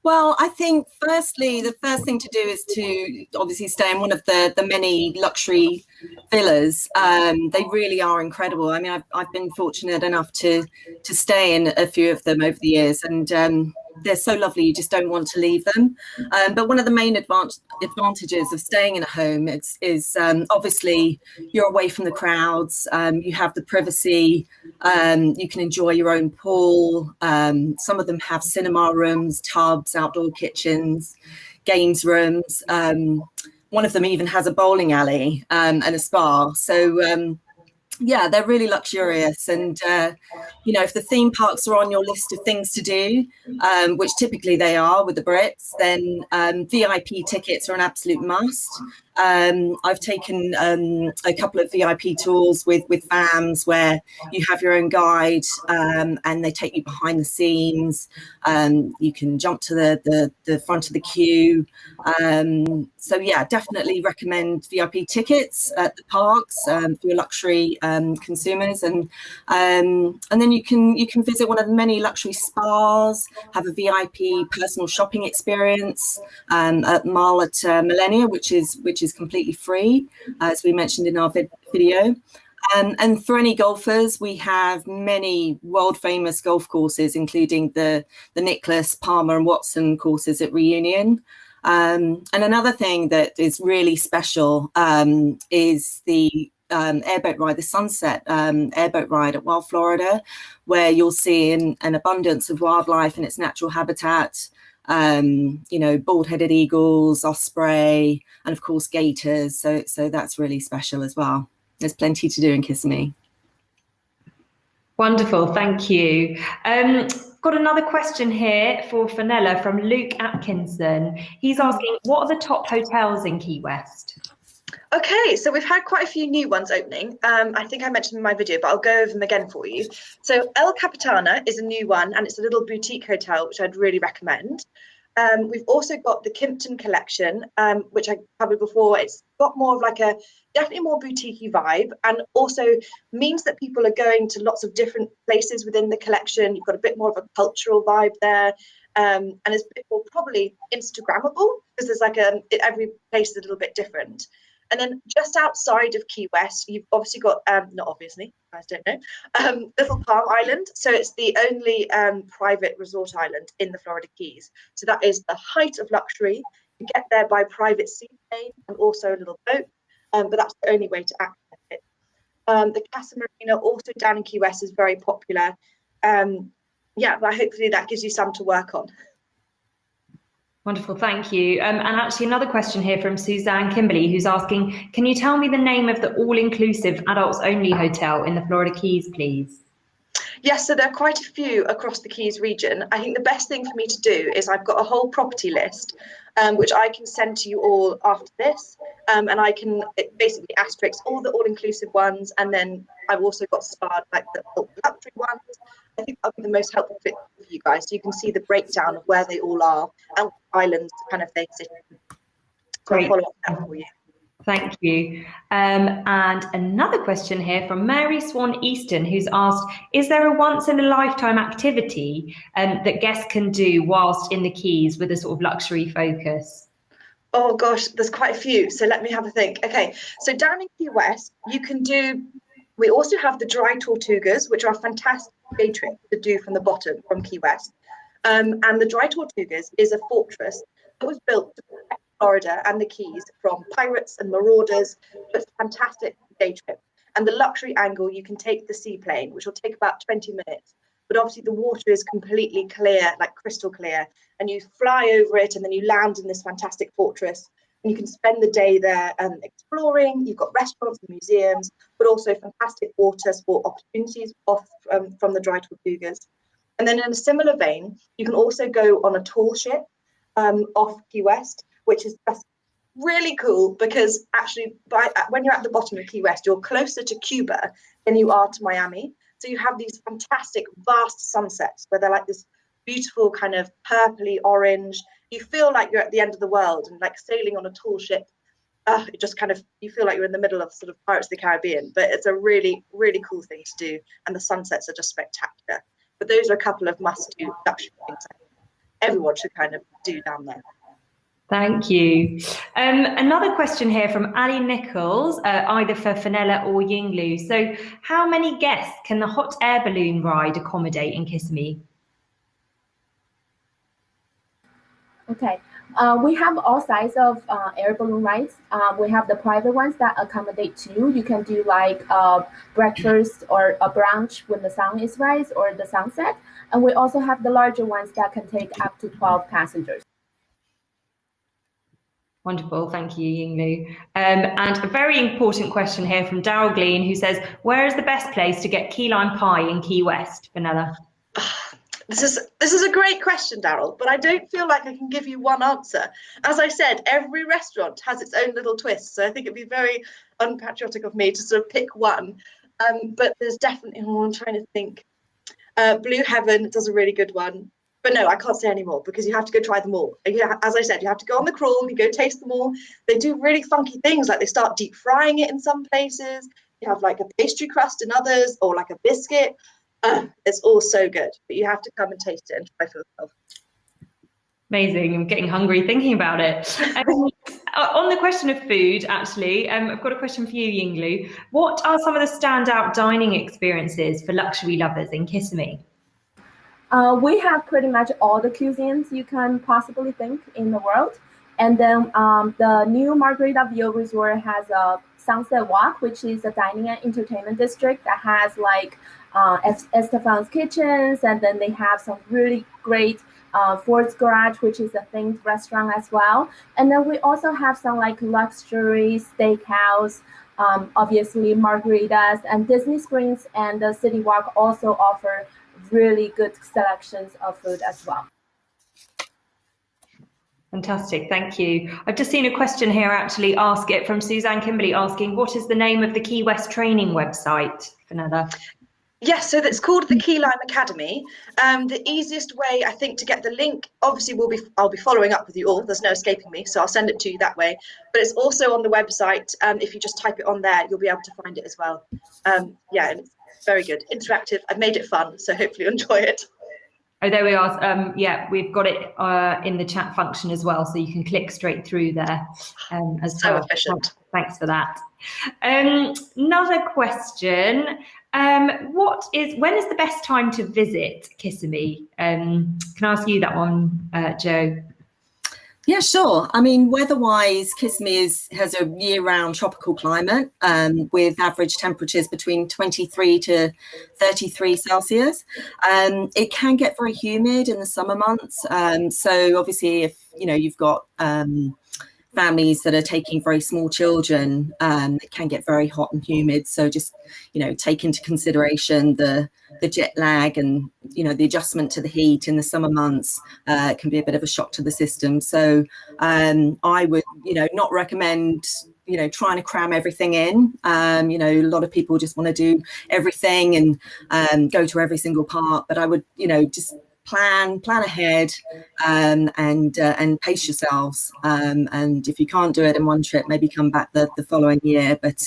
Well, I think firstly, the first thing to do is to obviously stay in one of the many luxury villas. They really are incredible. I mean, I've been fortunate enough to stay in a few of them over the years, and they're so lovely, you just don't want to leave them. But one of the main advantages of staying in a home is obviously you're away from the crowds, you have the privacy, you can enjoy your own pool. Some of them have cinema rooms, tubs, outdoor kitchens, games rooms. One of them even has a bowling alley and a spa. So yeah, they're really luxurious. And, you know, if the theme parks are on your list of things to do, which typically they are with the Brits, then VIP tickets are an absolute must. I've taken a couple of VIP tours with FAMs where you have your own guide and they take you behind the scenes. You can jump to the front of the queue. So yeah, definitely recommend VIP tickets at the parks for your luxury consumers, and then you can visit one of the many luxury spas, have a VIP personal shopping experience at Mall at Millennia, which is completely free, as we mentioned in our video. And for any golfers, we have many world famous golf courses, including the Nicklaus, Palmer and Watson courses at Reunion. And another thing that is really special is the airboat ride, the Sunset airboat ride at Wild Florida, where you'll see an abundance of wildlife in its natural habitat. Bald-headed eagles, osprey, and of course gators. So that's really special as well. There's plenty to do in Kissimmee. Wonderful, thank you. Got another question here for Fenella from Luke Atkinson. He's asking, what are the top hotels in Key West? Okay, so we've had quite a few new ones opening. I think I mentioned in my video, but I'll go over them again for you. So El Capitana is a new one, and it's a little boutique hotel, which I'd really recommend. We've also got the Kimpton Collection, which I covered before. It's got more of like a definitely more boutique-y vibe, and also means that people are going to lots of different places within the collection. You've got a bit more of a cultural vibe there, and it's a bit more probably Instagrammable, because there's like every place is a little bit different. And then just outside of Key West, you've obviously got, not obviously, you guys don't know, Little Palm Island. So it's the only private resort island in the Florida Keys. So that is the height of luxury. You get there by private seaplane and also a little boat, but that's the only way to access it. The Casa Marina, also down in Key West, is very popular. But hopefully that gives you some to work on. Wonderful, thank you. And actually another question here from Suzanne Kimberly, who's asking, can you tell me the name of the all-inclusive adults-only hotel in the Florida Keys, please? Yes, so there are quite a few across the Keys region. I think the best thing for me to do is I've got a whole property list, which I can send to you all after this. And I can basically asterisk all the all-inclusive ones. And then I've also got starred like the luxury ones. I think that'll be the most helpful fit for you guys. So you can see the breakdown of where they all are and what islands kind of they sit in. Great. I'll follow up that for you. Thank you. And another question here from Mary Swan Easton, who's asked, is there a once-in-a-lifetime activity that guests can do whilst in the Keys with a sort of luxury focus? Oh gosh, there's quite a few. So let me have a think. Okay, so down in Key West, we also have the dry Tortugas, which are a fantastic day trip to do from the bottom from Key West. And the dry Tortugas is a fortress that was built to protect Florida and the Keys from pirates and marauders. It's a fantastic day trip. And the luxury angle, you can take the seaplane, which will take about 20 minutes. But obviously the water is completely clear, like crystal clear. And you fly over it and then you land in this fantastic fortress. And you can spend the day there exploring. You've got restaurants and museums, but also fantastic water sport opportunities from the dry Tortugas. And then in a similar vein, you can also go on a tall ship off Key West, which is just really cool because actually when you're at the bottom of Key West, you're closer to Cuba than you are to Miami. So you have these fantastic vast sunsets where they're like this beautiful kind of purpley orange. You feel like you're at the end of the world and like sailing on a tall ship. It just kind of, you feel like you're in the middle of sort of Pirates of the Caribbean, but it's a really, really cool thing to do. And the sunsets are just spectacular. But those are a couple of must-do luxury things everyone should kind of do down there. Thank you. Another question here from Ali Nichols, either for Fenella or Yinglu. So how many guests can the hot air balloon ride accommodate in Kissimmee? Okay, we have all sizes of air balloon rides. We have the private ones that accommodate two. You can do like breakfast or a brunch when the sun is rise or the sunset. And we also have the larger ones that can take up to 12 passengers. Wonderful, thank you, Yinglu. And a very important question here from Daryl Glean, who says, where is the best place to get key lime pie in Key West, Fenella? This is a great question, Daryl, but I don't feel like I can give you one answer. As I said, every restaurant has its own little twist, so I think it'd be very unpatriotic of me to sort of pick one. But there's definitely, I'm trying to think. Blue Heaven does a really good one. But no, I can't say any more because you have to go try them all. As I said, you have to go on the crawl, you go taste them all. They do really funky things, like they start deep frying it in some places. You have like a pastry crust in others, or like a biscuit. It's all so good, but you have to come and taste it and try for yourself. Amazing, I'm getting hungry thinking about it. On the question of food, actually, I've got a question for you, Yinglu. What are some of the standout dining experiences for luxury lovers in Kissimmee? We have pretty much all the cuisines you can possibly think in the world. And then the new Margaritaville Resort has a Sunset Walk, which is a dining and entertainment district that has like Estefan's Kitchens, and then they have some really great Ford's Garage, which is a themed restaurant as well. And then we also have some like luxury steakhouse, obviously margaritas, and Disney Springs and the City Walk also offer really good selections of food as well. Fantastic, thank you. I've just seen a question here actually from Suzanne Kimberley asking, what is the name of the Key West training website, Fenella? Yes, so that's called the Key Lime Academy. The easiest way, I think, to get the link, obviously I'll be following up with you all. There's no escaping me, so I'll send it to you that way. But it's also on the website. If you just type it on there, you'll be able to find it as well. Yeah, and it's very good, interactive. I've made it fun, so hopefully you enjoy it. Oh, there we are. Yeah, we've got it in the chat function as well, so you can click straight through there as so well. Efficient. Thanks for that. Another question. When is the best time to visit Kissimmee? Can I ask you that one, Jo? Yeah, sure. I mean, weather-wise, Kissimmee has a year-round tropical climate with average temperatures between 23 to 33 Celsius. It can get very humid in the summer months. So obviously, if you've got families that are taking very small children, it can get very hot and humid. So just, take into consideration the jet lag and, the adjustment to the heat in the summer months can be a bit of a shock to the system. So I would, not recommend, trying to cram everything in. A lot of people just want to do everything and go to every single part. But I would, just plan ahead and pace yourselves. And if you can't do it in one trip, maybe come back the following year. But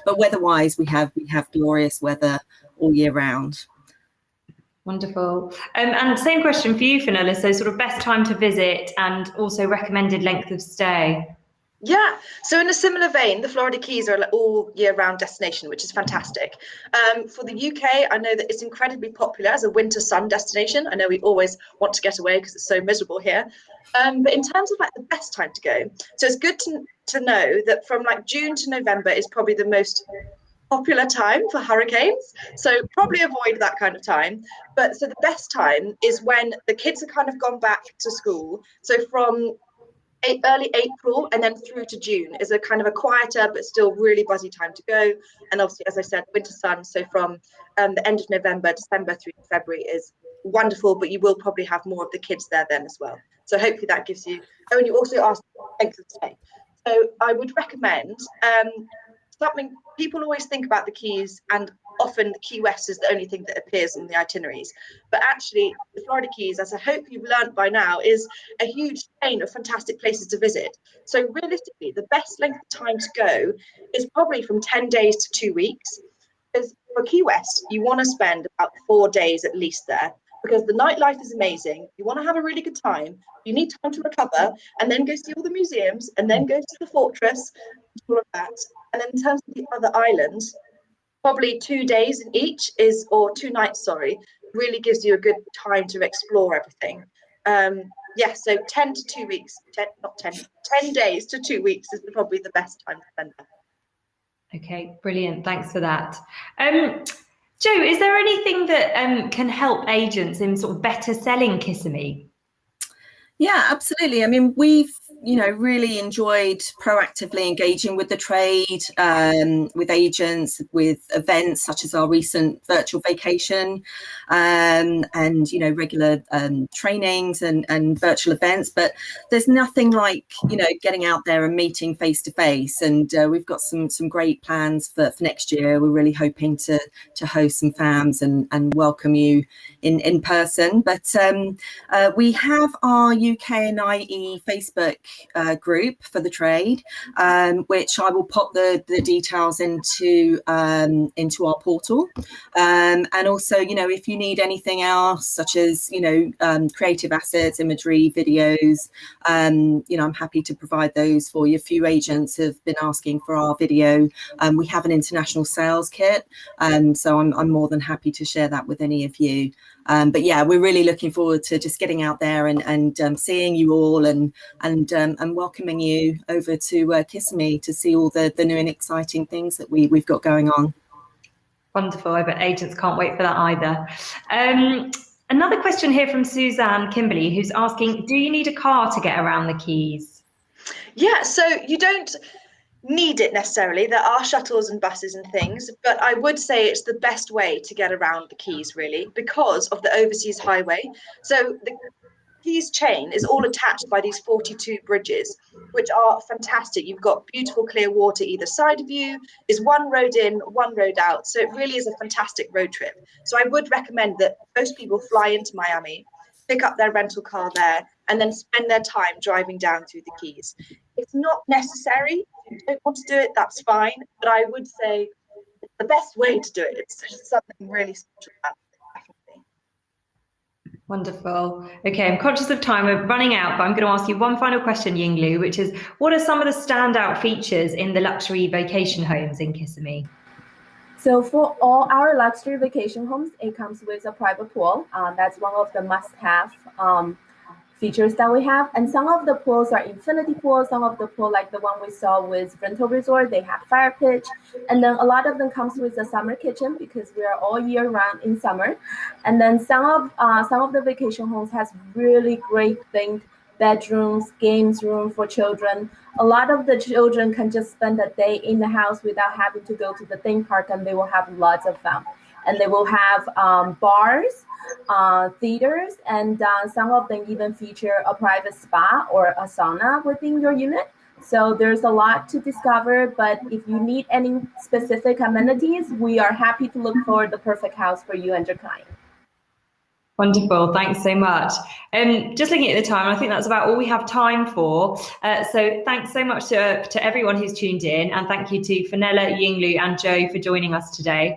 weather-wise, we have glorious weather all year round. Wonderful. And same question for you, Fenella. So sort of best time to visit and also recommended length of stay. Yeah, so in a similar vein, the Florida Keys are an all year round destination, which is fantastic. For the UK, I know that it's incredibly popular as a winter sun destination. I know we always want to get away because it's so miserable here. But in terms of like the best time to go, so it's good to know that from like June to November is probably the most popular time for hurricanes, so probably avoid that kind of time. But so the best time is when the kids have kind of gone back to school, so from early April and then through to June is a kind of a quieter but still really buzzy time to go. And obviously, as I said, winter sun, so from the end of November, December through to February is wonderful, but you will probably have more of the kids there then as well. So hopefully that gives you, and you also asked length of stay. So I would recommend something. People always think about the Keys, and often the Key West is the only thing that appears on the itineraries. But actually, the Florida Keys, as I hope you've learned by now, is a huge chain of fantastic places to visit. So realistically, the best length of time to go is probably from 10 days to 2 weeks. Because for Key West, you want to spend about 4 days at least there, because the nightlife is amazing. You want to have a really good time. You need time to recover and then go see all the museums and then go to the fortress, all of that. And then in terms of the other islands, probably 2 days in each or 2 nights, really gives you a good time to explore everything. So 10 to 2 weeks, 10 days to 2 weeks is probably the best time to spend there. Okay, brilliant. Thanks for that. Jo, is there anything that can help agents in sort of better selling Kissimmee? Yeah, absolutely. I mean, we've, really enjoyed proactively engaging with the trade, with agents, with events such as our recent virtual vacation, and, regular trainings and virtual events. But there's nothing like, getting out there and meeting face to face. And we've got some great plans for next year. We're really hoping to host some FAMs and welcome you in person. But we have our UK and IE Facebook group for the trade, which I will pop the details into our portal. And also, if you need anything else, such as, creative assets, imagery, videos, I'm happy to provide those for you. A few agents have been asking for our video. We have an international sales kit, so I'm more than happy to share that with any of you. But yeah, we're really looking forward to just getting out there and seeing you all and welcoming you over to Kissimmee to see all the new and exciting things that we've got going on. Wonderful. I bet agents can't wait for that either. Another question here from Suzanne Kimberly, who's asking, do you need a car to get around the Keys? Yeah, so you don't need it necessarily. There are shuttles and buses and things, but I would say it's the best way to get around the Keys, really, because of the overseas highway. So the Keys chain is all attached by these 42 bridges, which are fantastic. You've got beautiful clear water either side of you. There's one road in, one road out. So it really is a fantastic road trip. So I would recommend that most people fly into Miami, pick up their rental car there, and then spend their time driving down through the Keys. It's not necessary. If you don't want to do it, that's fine. But I would say it's the best way to do it. It's just something really special about it, definitely. Wonderful. Okay, I'm conscious of time. We're running out, but I'm going to ask you one final question, Yinglu, which is, what are some of the standout features in the luxury vacation homes in Kissimmee? So for all our luxury vacation homes, it comes with a private pool. That's one of the must-have features that we have. And some of the pools are infinity pools. Some of the pool, like the one we saw with Rental Resort, they have fire pitch. And then a lot of them comes with a summer kitchen because we are all year round in summer. And then some of the vacation homes has really great themed bedrooms, games room for children. A lot of the children can just spend a day in the house without having to go to the theme park, and they will have lots of fun. And they will have bars, theaters, and some of them even feature a private spa or a sauna within your unit. So there's a lot to discover, but if you need any specific amenities, we are happy to look for the perfect house for you and your client. Wonderful, thanks so much. Just looking at the time, I think that's about all we have time for. So thanks so much to everyone who's tuned in, and thank you to Fenella, Yinglu and Joe for joining us today.